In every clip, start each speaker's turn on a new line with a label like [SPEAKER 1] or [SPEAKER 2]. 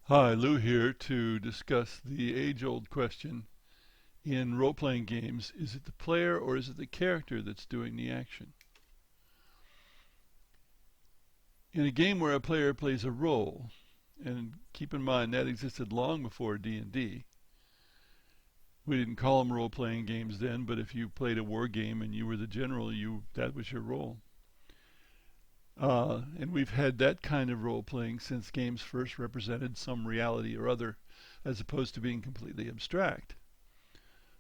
[SPEAKER 1] Hi, Lou here to discuss the age-old question in role-playing games. Is it the player or is it the character that's doing the action? In a game where a player plays a role, and keep in mind that existed long before D&D. We didn't call them role-playing games then, but if you played a war game and you were the general, that was your role. And we've had that kind of role-playing since games first represented some reality or other, as opposed to being completely abstract.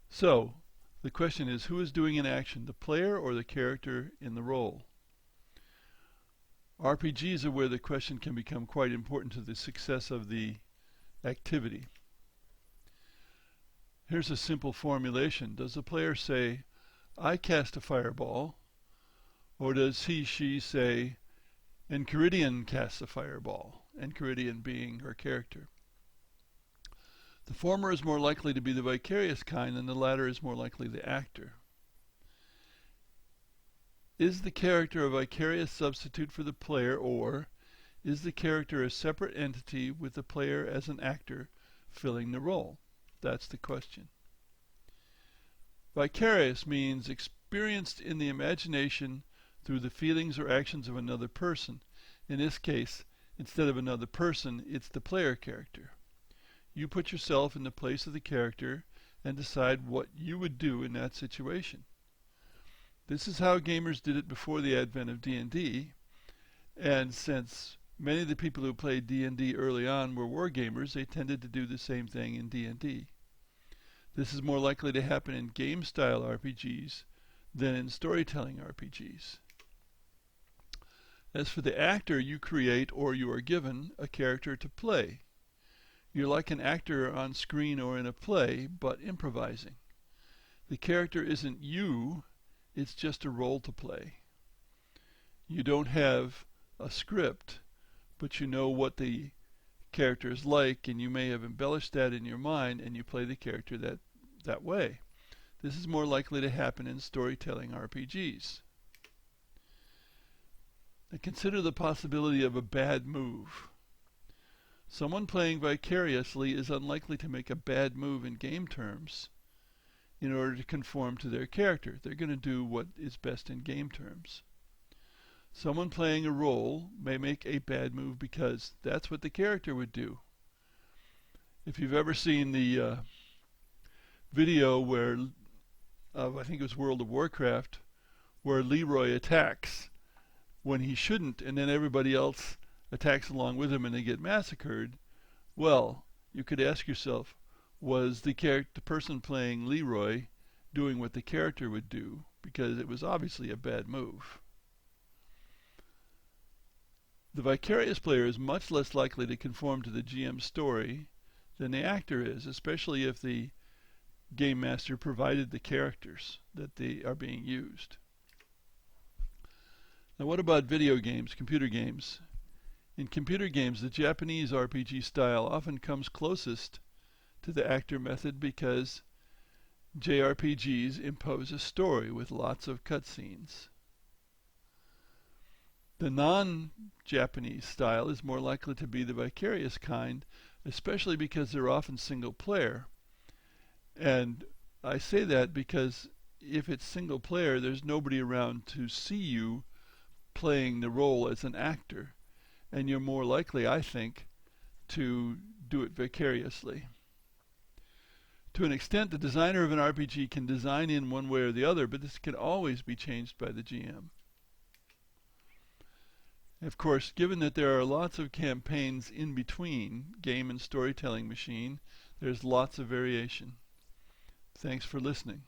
[SPEAKER 1] So, the question is, who is doing an action, the player or the character in the role? RPGs are where the question can become quite important to the success of the activity. Here's a simple formulation. Does the player say, I cast a fireball, or does he, she say, Enchiridion casts a fireball, Enchiridion being her character? The former is more likely to be the vicarious kind, and the latter is more likely the actor. Is the character a vicarious substitute for the player, or is the character a separate entity with the player as an actor filling the role? That's the question. Vicarious means experienced in the imagination through the feelings or actions of another person. In this case, instead of another person, it's the player character. You put yourself in the place of the character and decide what you would do in that situation. This is how gamers did it before the advent of D&D, and since many of the people who played D&D early on were war gamers, they tended to do the same thing in D&D. This is more likely to happen in game-style RPGs than in storytelling RPGs. As for the actor, you create or you are given a character to play. You're like an actor on screen or in a play, but improvising. The character isn't you, it's just a role to play. You don't have a script, but you know what the character is like, and you may have embellished that in your mind, and you play the character that way. This is more likely to happen in storytelling RPGs. Now consider the possibility of a bad move. Someone playing vicariously is unlikely to make a bad move in game terms in order to conform to their character. They're going to do what is best in game terms. Someone playing a role may make a bad move because that's what the character would do. If you've ever seen the video where, I think it was World of Warcraft, where Leroy attacks when he shouldn't, and then everybody else attacks along with him and they get massacred, well, you could ask yourself, was the person playing Leroy doing what the character would do? Because it was obviously a bad move. The vicarious player is much less likely to conform to the GM's story than the actor is, especially if the game master provided the characters that they are being used. Now what about video games, computer games? In computer games, the Japanese RPG style often comes closest to the actor method because JRPGs impose a story with lots of cutscenes. The non-Japanese style is more likely to be the vicarious kind, especially because they're often single player. And I say that because if it's single player, there's nobody around to see you playing the role as an actor. And you're more likely, I think, to do it vicariously. To an extent, the designer of an RPG can design in one way or the other, but this can always be changed by the GM. Of course, given that there are lots of campaigns in between game and storytelling machine, there's lots of variation. Thanks for listening.